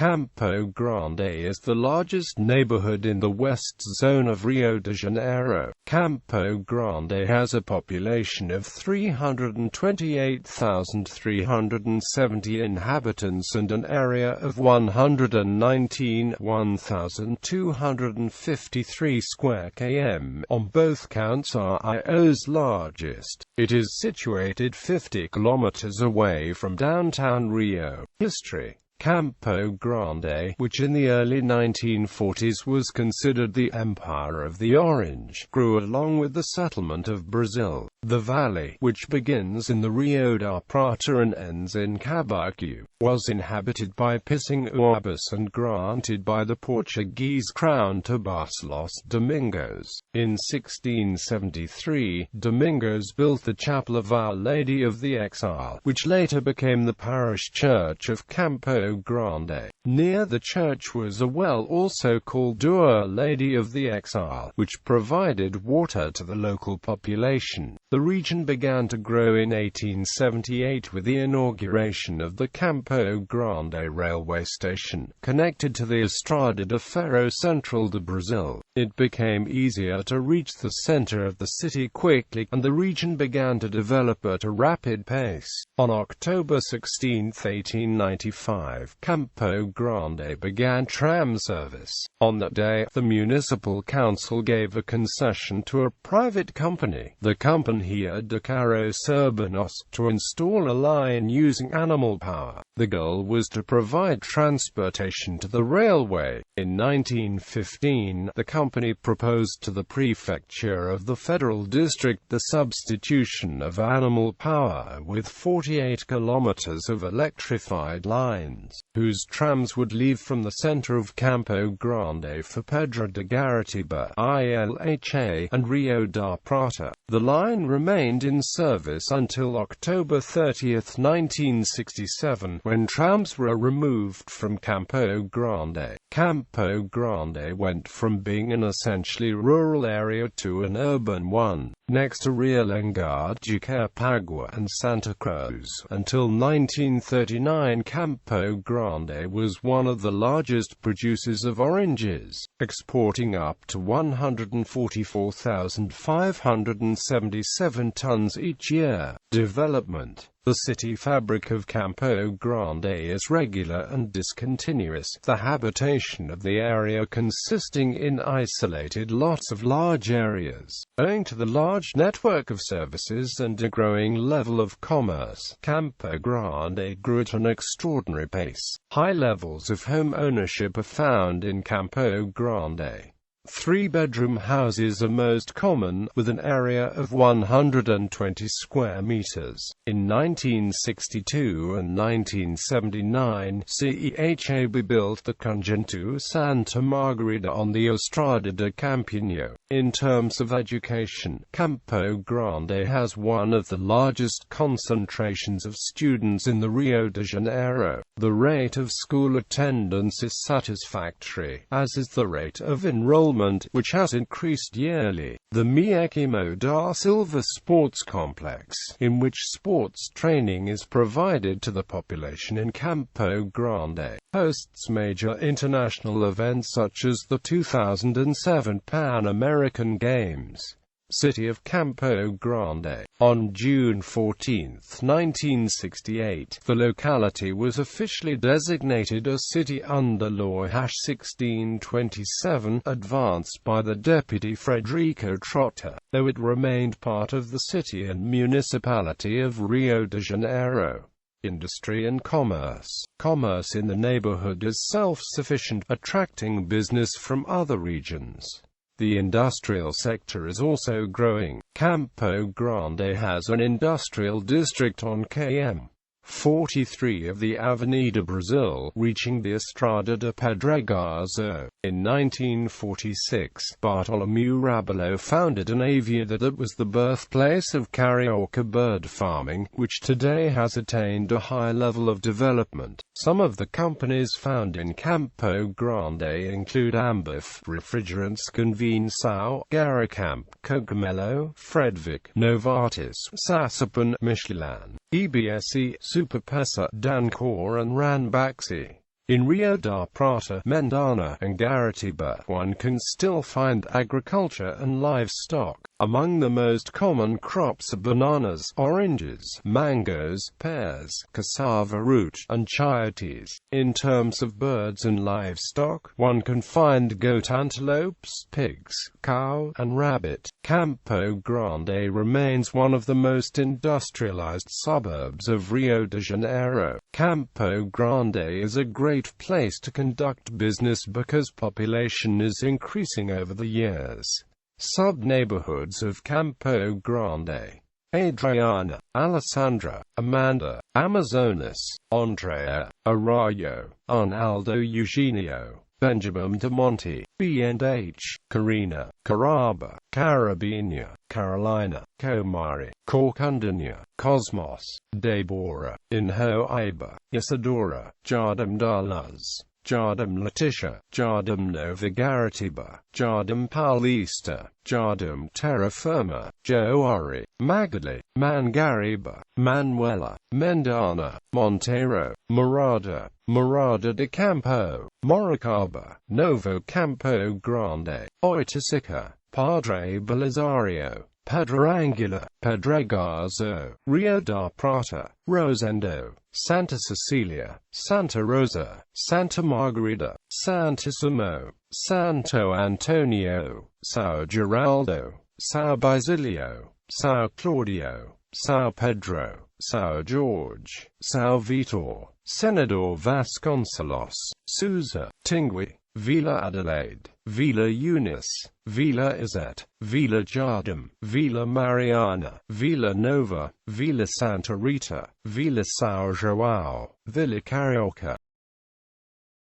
Campo Grande is the largest neighborhood in the west zone of Rio de Janeiro. Campo Grande has a population of 328,370 inhabitants and an area of 119,253 square km. On both counts Rio's largest. It is situated 50 kilometers away from downtown Rio. History. Campo Grande, which in the early 1940s was considered the Empire of the Orange, grew along with the settlement of Brazil. The valley, which begins in the Rio da Prata and ends in Cabacu, was inhabited by Piscinguabas and granted by the Portuguese crown to Barcelos Domingos. In 1673, Domingos built the chapel of Our Lady of the Exile, which later became the parish church of Campo Grande. Near the church was a well also called Our Lady of the Exile, which provided water to the local population. The region began to grow in 1878 with the inauguration of the Campo Grande railway station, connected to the Estrada de Ferro Central de Brazil. It became easier to reach the center of the city quickly, and the region began to develop at a rapid pace. On October 16, 1895, Campo Grande began tram service. On that day, the municipal council gave a concession to a private company, the Companhia de Carros Urbanos, to install a line using animal power. The goal was to provide transportation to the railway. In 1915, the company proposed to the prefecture of the federal district the substitution of animal power with 48 kilometers of electrified lines, whose trams would leave from the center of Campo Grande for Pedra de Garatiba, Ilha, and Rio da Prata. The line remained in service until October 30, 1967, when trams were removed from Campo Grande. Campo Grande went from being an essentially rural area to an urban one, next to Realengar, Jacarepagua and Santa Cruz. Until 1939, Campo Grande was one of the largest producers of oranges, exporting up to 144,577 tons each year. Development. The city fabric of Campo Grande is regular and discontinuous, the habitation of the area consisting in isolated lots of large areas. Owing to the large network of services and a growing level of commerce, Campo Grande grew at an extraordinary pace. High levels of home ownership are found in Campo Grande. Three-bedroom houses are most common, with an area of 120 square meters. In 1962 and 1979, CEHAB built the Conjunto Santa Margarida on the Estrada de Campinho. In terms of education, Campo Grande has one of the largest concentrations of students in the Rio de Janeiro. The rate of school attendance is satisfactory, as is the rate of enrollment, which has increased yearly. The Miequimo da Silva Sports Complex, in which sports training is provided to the population in Campo Grande, hosts major international events such as the 2007 Pan American Games. City of Campo Grande. On June 14, 1968, the locality was officially designated a city under Law 1627, advanced by the Deputy Frederico Trotta, though it remained part of the city and municipality of Rio de Janeiro. Industry and commerce. Commerce in the neighborhood is self-sufficient, attracting business from other regions. The industrial sector is also growing. Campo Grande has an industrial district on km 43 of the Avenida Brazil, reaching the Estrada de Pedregoso. In 1946, Bartolomeu Rabelais founded an aviary that was the birthplace of Carioca bird farming, which today has attained a high level of development. Some of the companies found in Campo Grande include Ambif, Refrigerants Convensão, Garacamp, Cogumelo, Fredvik, Novartis, Sasapan, Michelin, EBSE, Superpesa, Dancor and Ranbaxy. In Rio da Prata, Mendana, and Garatiba, one can still find agriculture and livestock. Among the most common crops are bananas, oranges, mangoes, pears, cassava root, and chayotes. In terms of birds and livestock, one can find goat, antelopes, pigs, cow, and rabbit. Campo Grande remains one of the most industrialized suburbs of Rio de Janeiro. Campo Grande is a great place to conduct business because population is increasing over the years. Sub-neighborhoods of Campo Grande: Adriana, Alessandra, Amanda, Amazonas, Andrea, Arroyo, Arnaldo, Eugenio, Benjamin de Monte, B&H, Karina, Caraba, Carabina, Carolina, Comari, Corcundania, Cosmos, Deborah, Inho Iba, Isadora, Jardim da Luz, Jardim Letitia, Jardim Nova Garatiba, Jardim Paulista, Jardim Terra Firma, Joari, Magali, Mangariba, Manuela, Mendana, Monteiro, Morada de Campo, Moricaba, Novo Campo Grande, Oiticica, Padre Belisario, Pedrangular, Pedregazo, Rio da Prata, Rosendo, Santa Cecilia, Santa Rosa, Santa Margarida, Santissimo, Santo Antonio, Sao Geraldo, Sao Basilio, Sao Claudio, Sao Pedro, Sao Jorge, Sao Vitor, Senador Vasconcelos, Sousa, Tingui, Vila Adelaide, Vila Eunice, Vila Izette, Vila Jardim, Vila Mariana, Vila Nova, Vila Santa Rita, Vila São João, Vila Carioca.